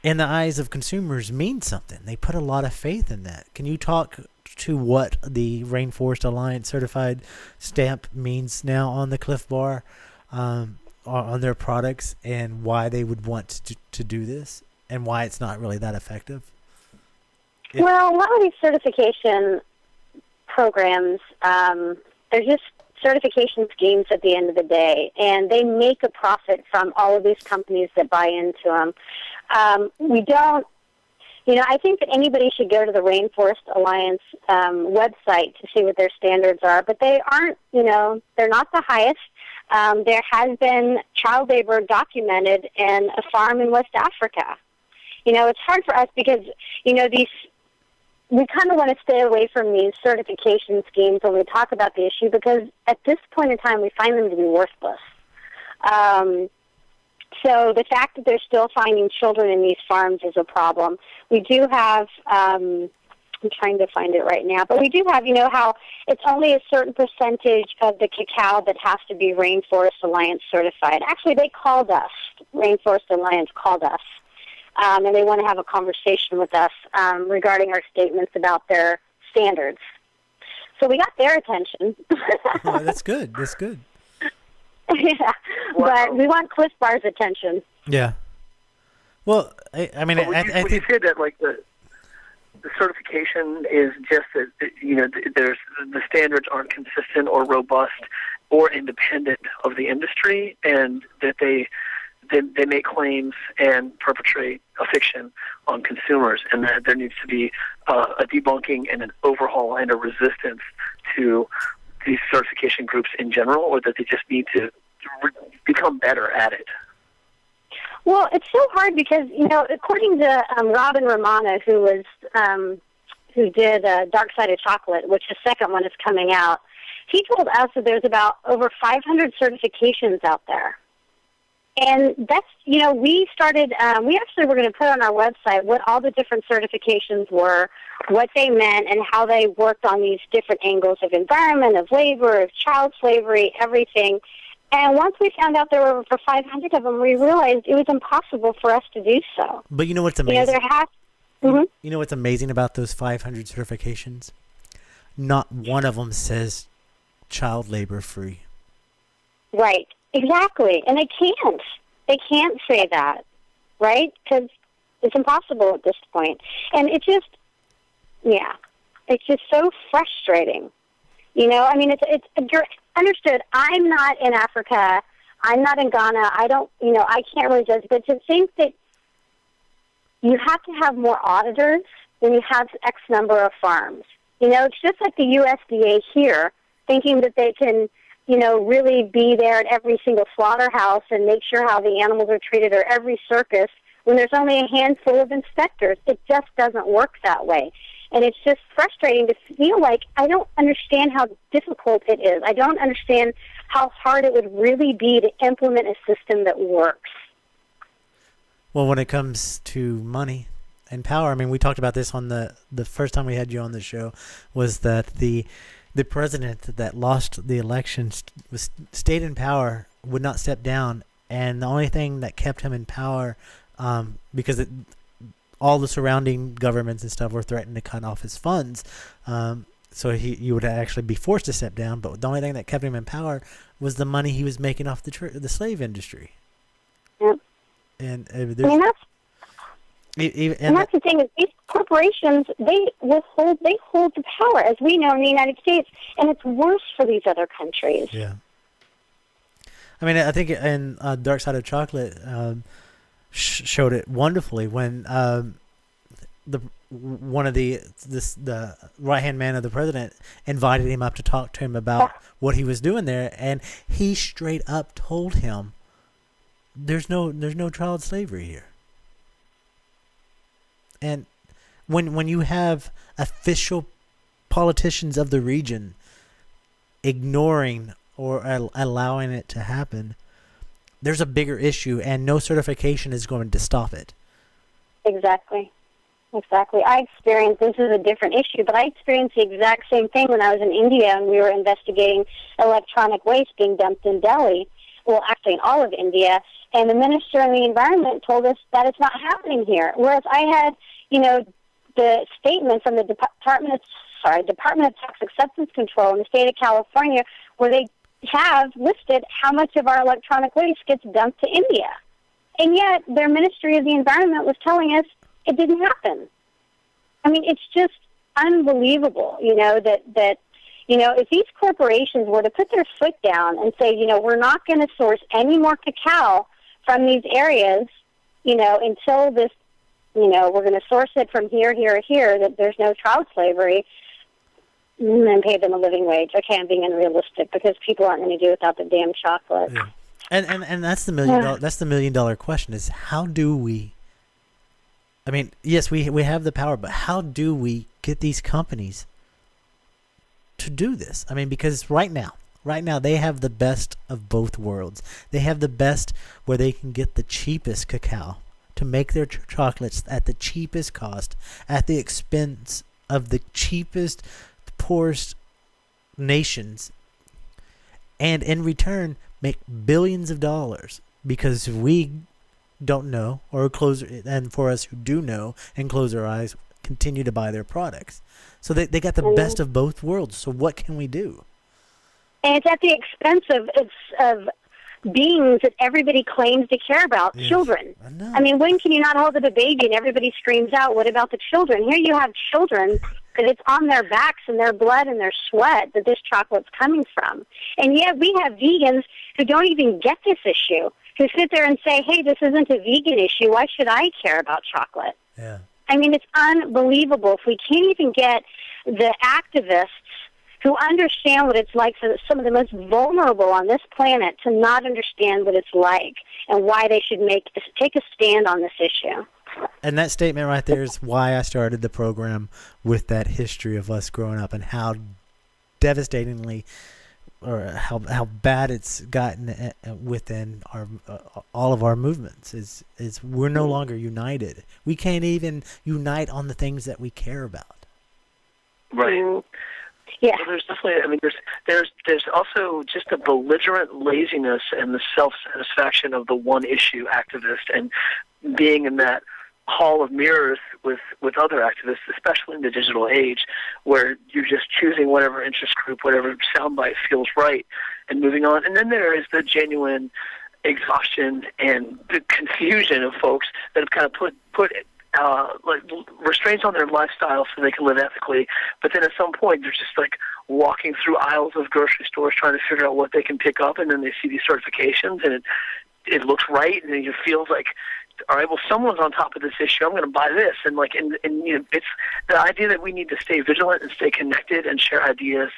in the eyes of consumers, means something. They put a lot of faith in that. Can you talk to what the Rainforest Alliance certified stamp means now on the Clif Bar, on their products, and why they would want to do this, and why it's not really that effective? Well, a lot of these certification programs, they're just certification schemes at the end of the day, and they make a profit from all of these companies that buy into them. We don't, I think that anybody should go to the Rainforest Alliance website to see what their standards are, but they aren't, they're not the highest. There has been child labor documented in a farm in West Africa. It's hard for us because, we kind of want to stay away from these certification schemes when we talk about the issue because at this point in time we find them to be worthless. So the fact that they're still finding children in these farms is a problem. We do have, I'm trying to find it right now, but we do have, how it's only a certain percentage of the cacao that has to be Rainforest Alliance certified. Actually, they called us. Rainforest Alliance called us. And they want to have a conversation with us regarding our statements about their standards. So we got their attention. Oh, that's good. That's good. Yeah, but we want Clif Bar's attention. Yeah. Well, I mean, I think you said that, like the certification is just that there's the standards aren't consistent or robust or independent of the industry, and that they make claims and perpetrate a fiction on consumers, and that there needs to be a debunking and an overhaul and a resistance to these certification groups in general, or that they just need to become better at it. Well, it's so hard because, according to Robin Romana, who did Dark Side of Chocolate, which the second one is coming out, he told us that there's about over 500 certifications out there. And that's, we started, we actually were going to put on our website what all the different certifications were, what they meant, and how they worked on these different angles of environment, of labor, of child slavery, everything. And once we found out there were over 500 of them, we realized it was impossible for us to do so. But you know what's amazing? Mm-hmm. You know what's amazing about those 500 certifications? Not one of them says child labor free. Right. Exactly. And they can't. They can't say that, right? Because it's impossible at this point. And it's just so frustrating. It's you're understood. I'm not in Africa. I'm not in Ghana. I don't, I can't really judge. But to think that you have to have more auditors than you have X number of farms. It's just like the USDA here, thinking that they can really be there at every single slaughterhouse and make sure how the animals are treated, or every circus, when there's only a handful of inspectors. It just doesn't work that way. And it's just frustrating to feel like I don't understand how difficult it is. I don't understand how hard it would really be to implement a system that works. Well, when it comes to money and power, I mean, we talked about this on the first time we had you on the show, was that the president that lost the election stayed in power, would not step down, and the only thing that kept him in power, because all the surrounding governments and stuff were threatening to cut off his funds, so you would actually be forced to step down. But the only thing that kept him in power was the money he was making off the slave industry. Yep. And And that's the thing is these corporations, they hold the power, as we know in the United States, and it's worse for these other countries. Yeah. I mean, I think in Dark Side of Chocolate showed it wonderfully when the right hand man of the president invited him up to talk to him about what he was doing there, and he straight up told him, "There's no child slavery here." And when you have official politicians of the region ignoring or allowing it to happen, there's a bigger issue, and no certification is going to stop it. Exactly. I experienced, this is a different issue, but I experienced the exact same thing when I was in India and we were investigating electronic waste being dumped in Delhi, well, actually in all of India, and the Minister of the Environment told us that it's not happening here. Whereas I had, the statement from the Department of Tax Acceptance Control in the state of California, where they have listed how much of our electronic waste gets dumped to India. And yet their Ministry of the Environment was telling us it didn't happen. I mean, it's just unbelievable, that if these corporations were to put their foot down and say, we're not going to source any more cacao from these areas, until this, we're going to source it from here, that there's no child slavery, and pay them a living wage. Okay, I'm being unrealistic because people aren't going to do without the damn chocolate. Yeah. And that's the $1 million question is, how do we, I mean, yes, we have the power, but how do we get these companies to do this? I mean, because right now they have the best of both worlds. They have the best where they can get the cheapest cacao to make their chocolates at the cheapest cost, at the expense of the cheapest, poorest nations, and in return make billions of dollars because we don't know, or and for us who do know and close our eyes, continue to buy their products. So they got the best of both worlds. So what can we do? And it's at the expense of beings that everybody claims to care about, children. I mean, when can you not hold up a baby and everybody screams out, what about the children? Here you have children that it's on their backs and their blood and their sweat that this chocolate's coming from. And yet we have vegans who don't even get this issue, who sit there and say, hey, this isn't a vegan issue. Why should I care about chocolate? Yeah. I mean, it's unbelievable. If we can't even get the activists who understand what it's like for some of the most vulnerable on this planet to not understand what it's like and why they should take a stand on this issue. And that statement right there is why I started the program with that history of us growing up and how devastatingly or how bad it's gotten within our all of our movements is we're no longer united. We can't even unite on the things that we care about. Right. Yeah. Well, there's definitely. I mean, there's also just a belligerent laziness and the self-satisfaction of the one-issue activist, and being in that hall of mirrors with other activists, especially in the digital age, where you're just choosing whatever interest group, whatever soundbite feels right, and moving on. And then there is the genuine exhaustion and the confusion of folks that have kind of put like restraints on their lifestyle so they can live ethically, but then at some point they're just like walking through aisles of grocery stores trying to figure out what they can pick up, and then they see these certifications and it looks right, and it feels like, all right, well, someone's on top of this issue, I'm going to buy this, and it's the idea that we need to stay vigilant and stay connected and share ideas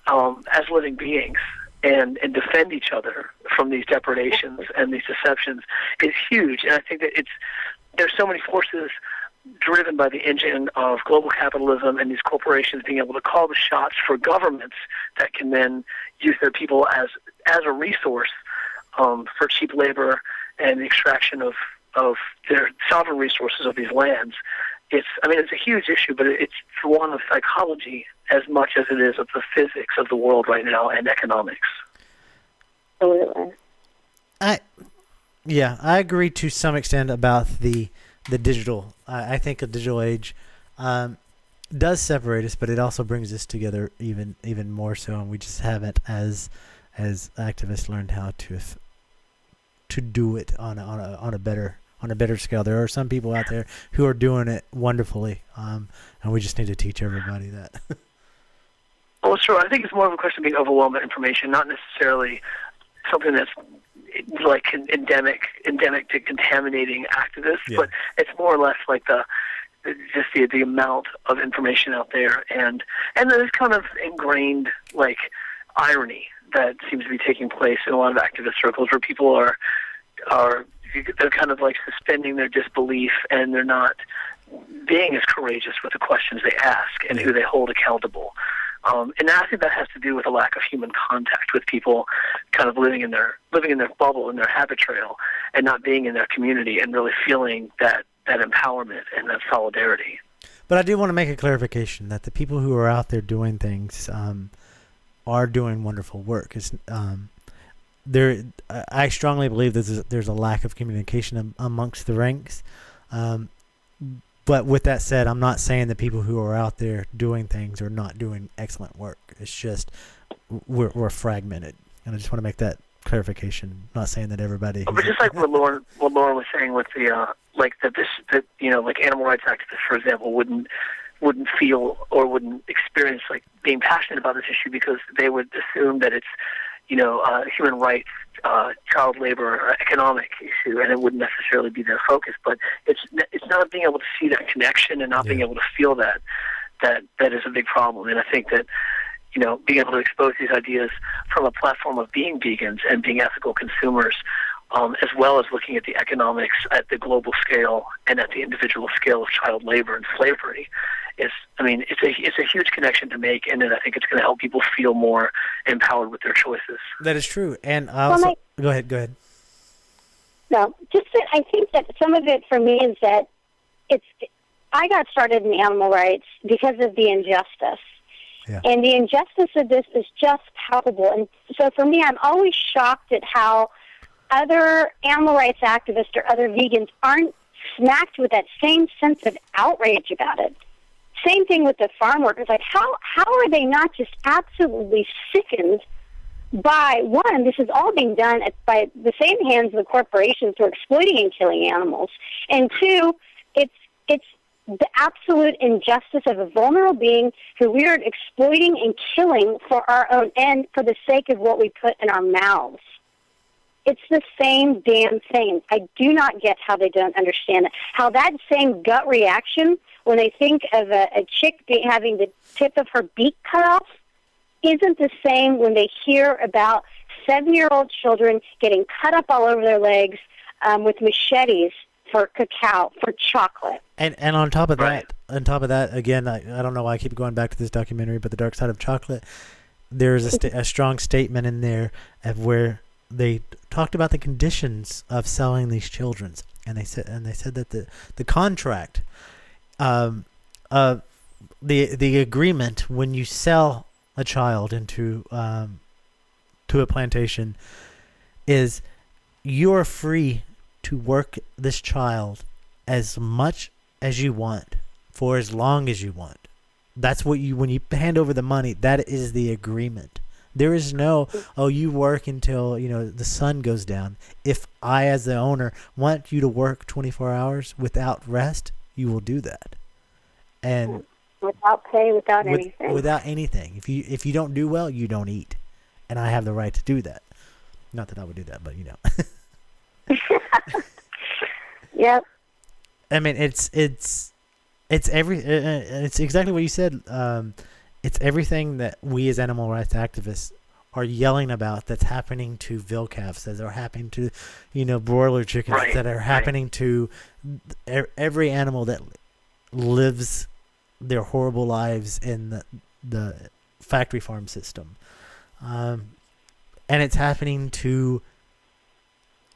as living beings and defend each other from these depredations and these deceptions is huge. And I think that there's so many forces driven by the engine of global capitalism and these corporations being able to call the shots for governments that can then use their people as a resource for cheap labor and the extraction of their sovereign resources of these lands. It's a huge issue, but it's one of psychology as much as it is of the physics of the world right now and economics. Absolutely. I agree to some extent about the digital. I think a digital age does separate us, but it also brings us together even more so, and we just haven't, as activists, learned how to do it on a better on a bigger scale. There are some people out there who are doing it wonderfully, and we just need to teach everybody that. Well, sure. I think it's more of a question of being overwhelmed with information, not necessarily something that's like endemic to contaminating activists, but it's more or less like the amount of information out there, and there's kind of ingrained like irony that seems to be taking place in a lot of activist circles, where people they're kind of like suspending their disbelief, and they're not being as courageous with the questions they ask and who they hold accountable. And I think that has to do with a lack of human contact with people, kind of living in their bubble, in their habit trail, and not being in their community and really feeling that empowerment and that solidarity. But I do want to make a clarification that the people who are out there doing things are doing wonderful work. I strongly believe there's a lack of communication amongst the ranks. But with that said, I'm not saying that people who are out there doing things are not doing excellent work. It's just we're fragmented, and I just want to make that clarification. I'm not saying that everybody. But just like what Lauren was saying with the like animal rights activists, for example, wouldn't feel or wouldn't experience like being passionate about this issue because they would assume that it's human rights, child labor, or economic issue, and it wouldn't necessarily be their focus. But it's not being able to see that connection and not being able to feel that is a big problem. And I think that being able to expose these ideas from a platform of being vegans and being ethical consumers, as well as looking at the economics at the global scale and at the individual scale of child labor and slavery, it's a huge connection to make, and then I think it's going to help people feel more empowered with their choices. That is true. And also, go ahead. No, just that I think that some of it for me is that I got started in animal rights because of the injustice. Yeah. And the injustice of this is just palpable. And so for me, I'm always shocked at how other animal rights activists or other vegans aren't smacked with that same sense of outrage about it. Same thing with the farm workers. Like, how are they not just absolutely sickened by, one, this is all being done by the same hands of the corporations who are exploiting and killing animals, and two, it's the absolute injustice of a vulnerable being who we are exploiting and killing for our own end for the sake of what we put in our mouths. It's the same damn thing. I do not get how they don't understand it. How that same gut reaction when they think of a chick having the tip of her beak cut off isn't the same when they hear about 7-year-old children getting cut up all over their legs with machetes for cacao, for chocolate. And on top of that, again, I don't know why I keep going back to this documentary, but The Dark Side of Chocolate, there's a strong statement in there of where they talked about the conditions of selling these children, and they said that the contract, the agreement when you sell a child into to a plantation is you're free to work this child as much as you want for as long as you want. That's what when you hand over the money, that is the agreement. There is no, you work until, the sun goes down. If I, as the owner, want you to work 24 hours without rest, you will do that. And without pay, without anything. Without anything. If you don't do well, you don't eat. And I have the right to do that. Not that I would do that, but Yep. I mean, it's exactly what you said. It's everything that we as animal rights activists are yelling about that's happening to veal calves, that are happening to, broiler chickens, that are happening to every animal that lives their horrible lives in the factory farm system. And it's happening to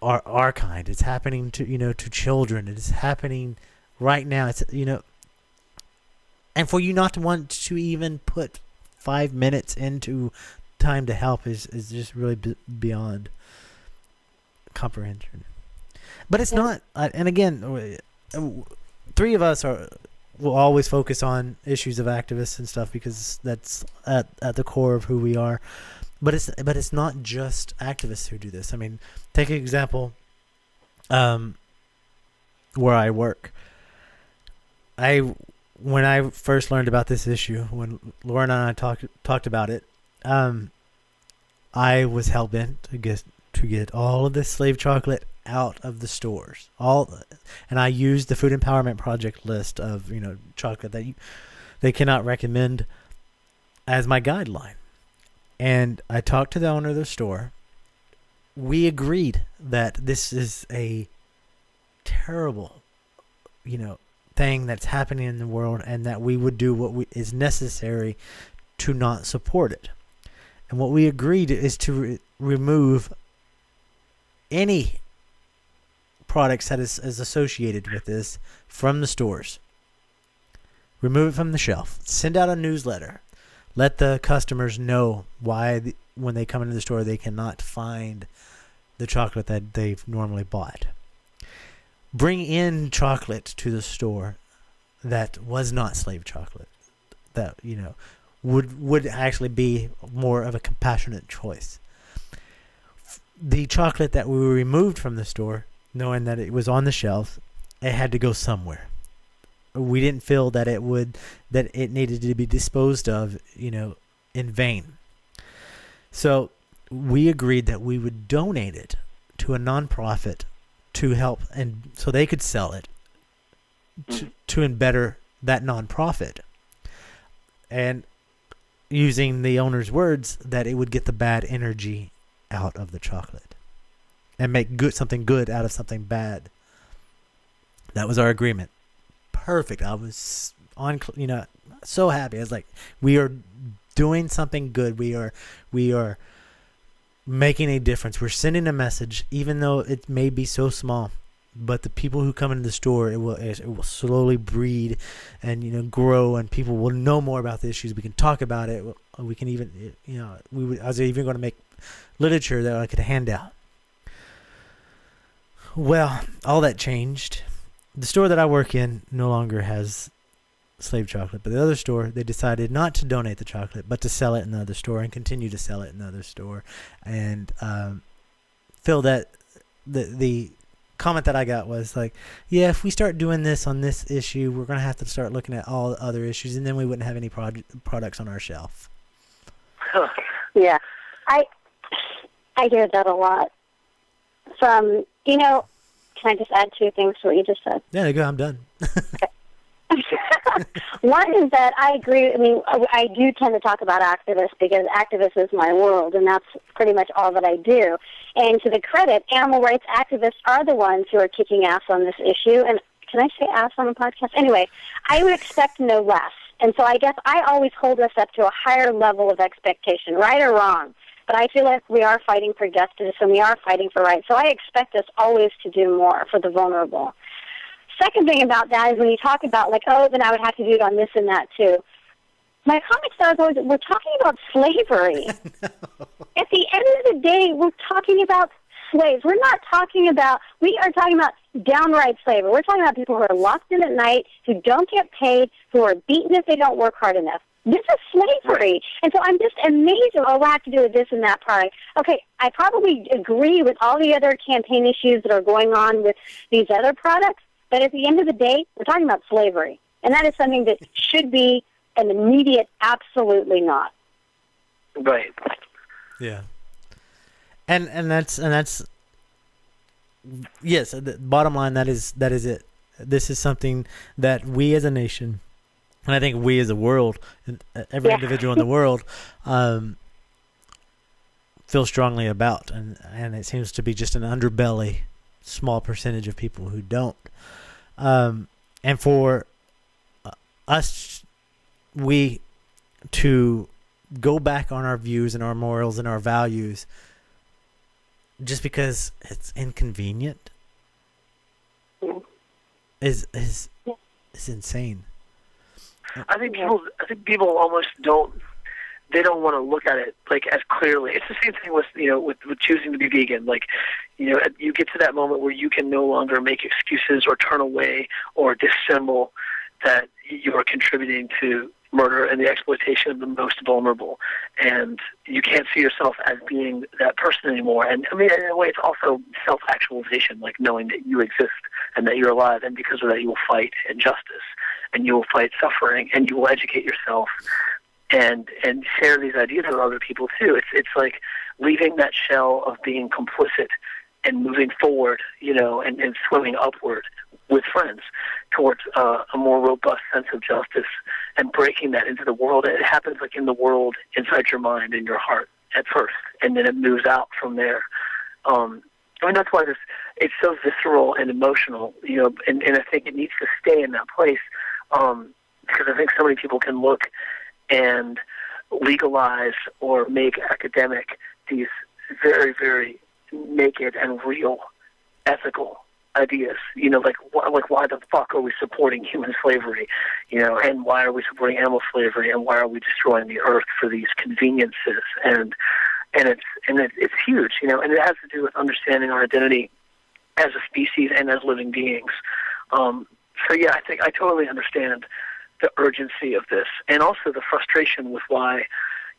our kind. It's happening to, to children. It is happening right now. It's, and for you not to want to even put 5 minutes into time to help is just really beyond comprehension. But it's not, and again, 3 of us will always focus on issues of activists and stuff because that's at the core of who we are. But it's not just activists who do this. I mean, take an example. where I work. When I first learned about this issue, when Lauren and I talked about it, I was hell-bent to get all of this slave chocolate out of the stores. And I used the Food Empowerment Project list of, chocolate that they cannot recommend as my guideline. And I talked to the owner of the store. We agreed that this is a terrible, thing that's happening in the world, and that we would do what is necessary to not support it. And what we agreed is to remove any products that is associated with this from the stores. Remove it from the shelf. Send out a newsletter. Let the customers know why when they come into the store they cannot find the chocolate that they've normally bought. Bring in chocolate to the store that was not slave chocolate, that would actually be more of a compassionate choice. The chocolate that we removed from the store, knowing that it was on the shelf, it had to go somewhere. We didn't feel that it needed to be disposed of, in vain. So we agreed that we would donate it to a nonprofit to help, and so they could sell it to better that nonprofit. And using the owner's words, that it would get the bad energy out of the chocolate and make something good out of something bad. That was our agreement. Perfect. I was so happy. I was like, we are doing something good. We are making a difference. We're sending a message, even though it may be so small. But the people who come into the store, it will slowly breed and grow, and people will know more about the issues. We can talk about it. We can even I was even going to make literature that I could hand out. Well, all that changed. The store that I work in no longer has slave chocolate, but the other store, they decided not to donate the chocolate, but to sell it in the other store and continue to sell it in the other store. And feel that the comment that I got was like, yeah, if we start doing this on this issue, we're going to have to start looking at all the other issues, and then we wouldn't have any products on our shelf. Yeah, I hear that a lot. From, can I just add two things to what you just said? Yeah, go, I'm done. One is that I agree. I mean, I do tend to talk about activists because activists is my world, and that's pretty much all that I do. And to the credit, animal rights activists are the ones who are kicking ass on this issue. And can I say ass on a podcast? Anyway, I would expect no less. And so I guess I always hold us up to a higher level of expectation, right or wrong. But I feel like we are fighting for justice and we are fighting for rights. So I expect us always to do more for the vulnerable. Second thing about that is when you talk about, then I would have to do it on this and that too. My comment is always, we're talking about slavery. At the end of the day, we're talking about slaves. We are talking about downright slavery. We're talking about people who are locked in at night, who don't get paid, who are beaten if they don't work hard enough. This is slavery. Right. And so I'm just amazed at what I have to do with this and that product. Okay, I probably agree with all the other campaign issues that are going on with these other products, but at the end of the day, we're talking about slavery. And that is something that should be an immediate absolutely not. Right. Yeah. And that's yes, the bottom line, that is it. This is something that we as a nation, and I think we as a world, and every individual in the world, feel strongly about, and it seems to be just an underbelly, small percentage of people who don't. And for us, we to go back on our views and our morals and our values just because it's inconvenient is insane. I think people almost don't want to look at it as clearly. It's the same thing with with choosing to be vegan. You get to that moment where you can no longer make excuses or turn away or dissemble that you are contributing to murder and the exploitation of the most vulnerable. And you can't see yourself as being that person anymore. And I mean, in a way, it's also self-actualization, like knowing that you exist and that you're alive. And because of that, you will fight injustice and you will fight suffering and you will educate yourself and share these ideas with other people too. It's like leaving that shell of being complicit and moving forward, and swimming upward with friends towards a more robust sense of justice and breaking that into the world. And it happens like in the world inside your mind and your heart at first, and then it moves out from there. I mean, that's why it's so visceral and emotional, and I think it needs to stay in that place, because I think so many people can look and legalize or make academic these very, very naked and real ethical ideas, like why the fuck are we supporting human slavery, and why are we supporting animal slavery, and why are we destroying the earth for these conveniences, and it's huge, and it has to do with understanding our identity as a species and as living beings. So yeah, I think I totally understand the urgency of this, and also the frustration with why,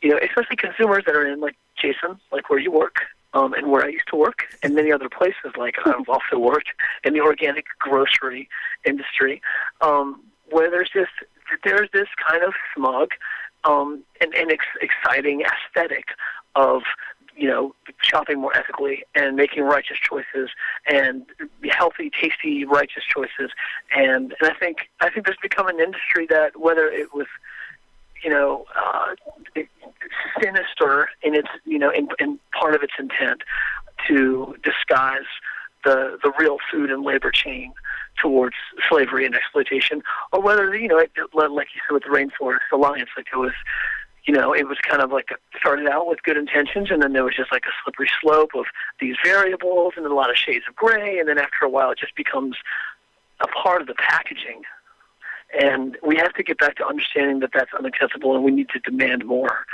especially consumers that are in, like Jason, like where you work, and where I used to work, and many other places, like I've also worked in the organic grocery industry, where there's this kind of smug and exciting aesthetic of shopping more ethically and making righteous choices and healthy, tasty, righteous choices, and I think there's become an industry that, whether it was sinister in its in part of its intent to disguise the real food and labor chain towards slavery and exploitation, or whether like you said with the Rainforest Alliance, like it was kind of like started out with good intentions, and then there was just like a slippery slope of these variables and then a lot of shades of gray, and then after a while it just becomes a part of the packaging. And we have to get back to understanding that that's unacceptable, and we need to demand more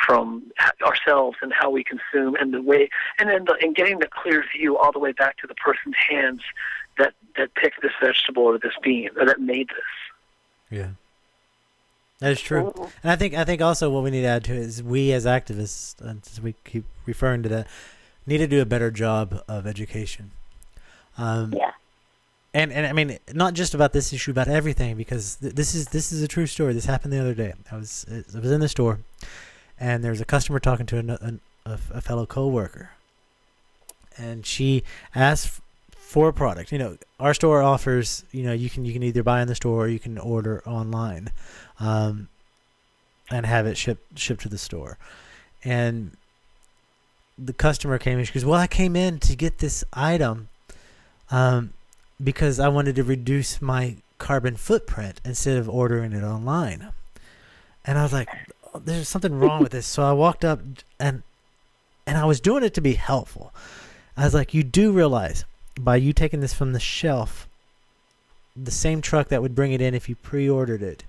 from ourselves and how we consume and the way, and then getting the clear view all the way back to the person's hands that picked this vegetable or this bean or that made this. Yeah, that is true. And I think also what we need to add to it is we as activists, as we keep referring to that, need to do a better job of education. Yeah. And I mean, not just about this issue, about everything, because this is a true story. This happened the other day. I was in the store, and there's a customer talking to a fellow coworker, and she asked for a product. Our store offers, you can either buy in the store or you can order online, and have it shipped to the store. And the customer came and she goes, "Well, I came in to get this item, because I wanted to reduce my carbon footprint instead of ordering it online." And I was like, there's something wrong with this. So I walked up and I was doing it to be helpful. I was like, you do realize by you taking this from the shelf, the same truck that would bring it in if you pre-ordered it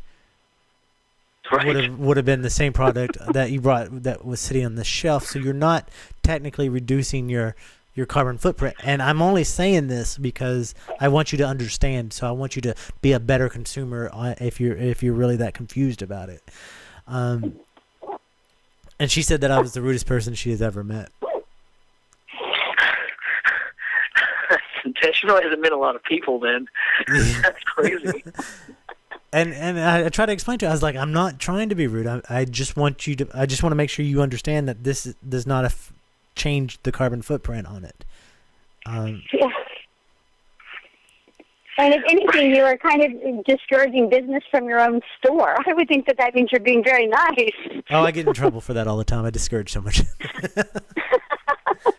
would have been the same product that you brought that was sitting on the shelf. So you're not technically reducing your carbon footprint. And I'm only saying this because I want you to understand. So I want you to be a better consumer if you're really that confused about it. And she said that I was the rudest person she has ever met. She really hasn't met a lot of people then. That's crazy. And I tried to explain to her, I was like, I'm not trying to be rude. I just want to make sure you understand that this does not change the carbon footprint on it. Yeah. And if anything, you are kind of discouraging business from your own store. I would think that means you're being very nice. Oh, I get in trouble for that all the time. I discourage so much.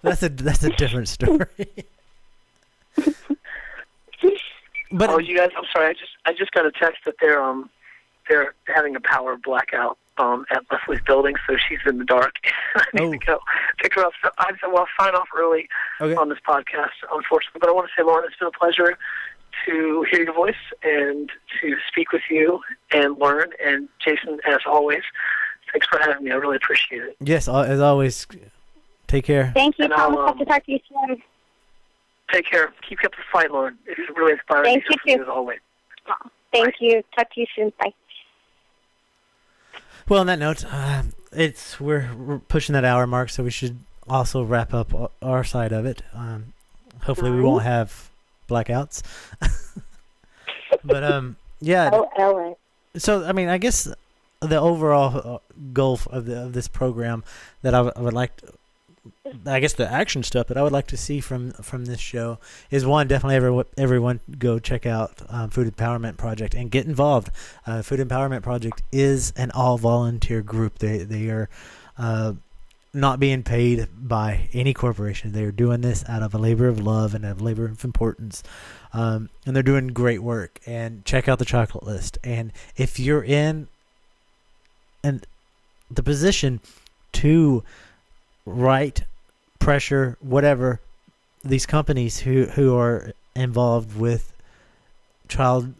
That's a different story. But you guys, I'm sorry. I just got a text that they're having a power blackout at Leslie's building, so she's in the dark. I need to go pick her up. So I said, well, I'll sign off early on this podcast, unfortunately. But I want to say, Lauren, it's been a pleasure to hear your voice and to speak with you and learn. And Jason, as always, thanks for having me. I really appreciate it. Yes, as always. Take care. Thank you, Tom. I'll have to talk to you soon. Take care. Keep up the fight, Lauren. It's really inspiring. Thank you, as always. Thank you. Talk to you soon. Bye. Well, on that note, we're pushing that hour mark, so we should also wrap up our side of it. Hopefully, we won't have blackouts. But yeah. Oh, LA. So I mean, I guess the overall goal of this program that I would like, I guess the action stuff that I would like to see from this show is, one, definitely everyone go check out Food Empowerment Project and get involved. Food Empowerment Project is an all volunteer group. They are not being paid by any corporation. They are doing this out of a labor of love and a labor of importance. And they're doing great work. And check out the chocolate list. And if you're in the position to write, pressure, whatever, these companies who are involved with child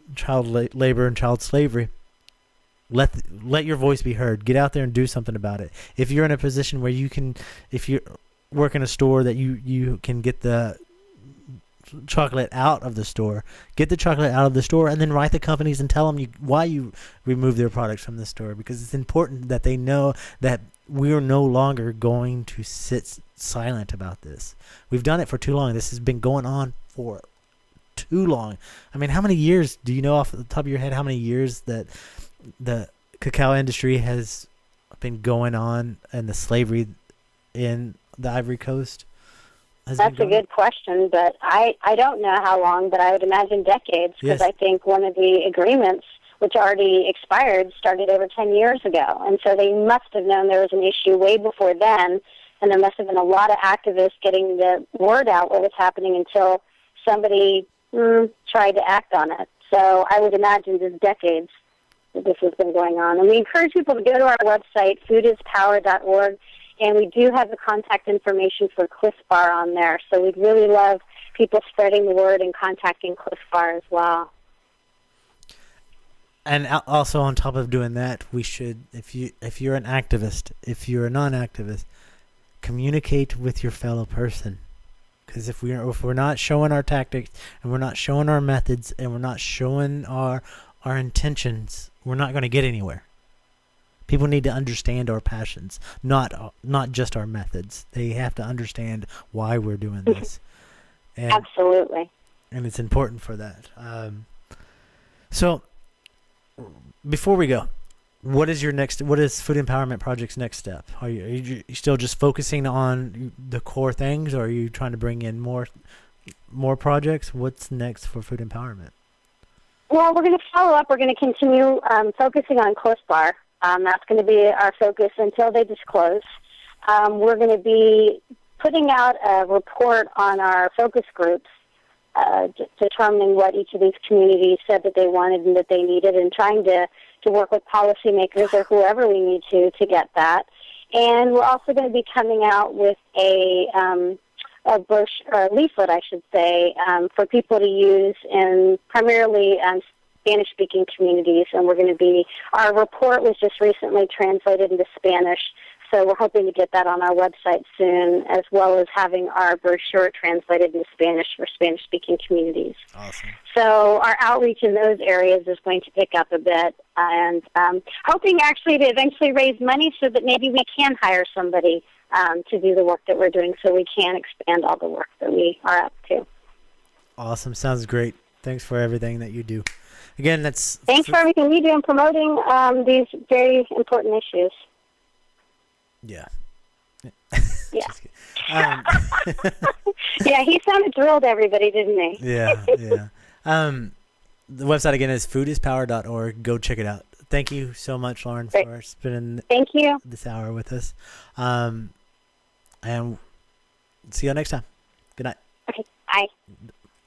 labor and child slavery, let your voice be heard. Get out there and do something about it. If you're in a position where you can, if you work in a store that you can get the chocolate out of the store, get the chocolate out of the store, and then write the companies and tell them why you remove their products from the store, because it's important that they know that we're no longer going to sit silent about this. We've done it for too long. This has been going on for too long. I mean, how many years, do you know off the top of your head how many years that the cacao industry has been going on, and the slavery in the Ivory Coast? That's a good question, but I don't know how long, but I would imagine decades, because I think one of the agreements, which already expired, started over 10 years ago. And so they must have known there was an issue way before then, and there must have been a lot of activists getting the word out what was happening until somebody tried to act on it. So I would imagine there's decades that this has been going on. And we encourage people to go to our website, foodispower.org, and we do have the contact information for Clif Bar on there. So we'd really love people spreading the word and contacting Clif Bar as well. And also, on top of doing that, we should, if you're an activist, if you're a non-activist, communicate with your fellow person. Because if we're not showing our tactics, and we're not showing our methods, and we're not showing our intentions, we're not going to get anywhere. People need to understand our passions, not just our methods. They have to understand why we're doing this. And, absolutely. And it's important for that. So, before we go, what is Food Empowerment Project's next step? Are you still just focusing on the core things, or are you trying to bring in more projects? What's next for Food Empowerment? Well, we're going to follow up. We're going to continue focusing on Clif Bar. That's going to be our focus until they disclose. We're going to be putting out a report on our focus groups, determining what each of these communities said that they wanted and that they needed, and trying to work with policymakers or whoever we need to get that. And we're also going to be coming out with a brochure, or a leaflet, I should say, for people to use in primarily Spanish-speaking communities. And our report was just recently translated into Spanish, so we're hoping to get that on our website soon, as well as having our brochure translated into Spanish for Spanish-speaking communities. Awesome. So our outreach in those areas is going to pick up a bit, and hoping actually to eventually raise money so that maybe we can hire somebody to do the work that we're doing, so we can expand all the work that we are up to. Awesome. Sounds great. Thanks for everything that you do. Again, thanks for everything you do in promoting these very important issues. Yeah. Yeah. Yeah, he sounded thrilled, everybody, didn't he? Yeah. The website again is foodispower.org. Go check it out. Thank you so much, Lauren, for spending this hour with us. And see you next time. Good night. Okay, bye.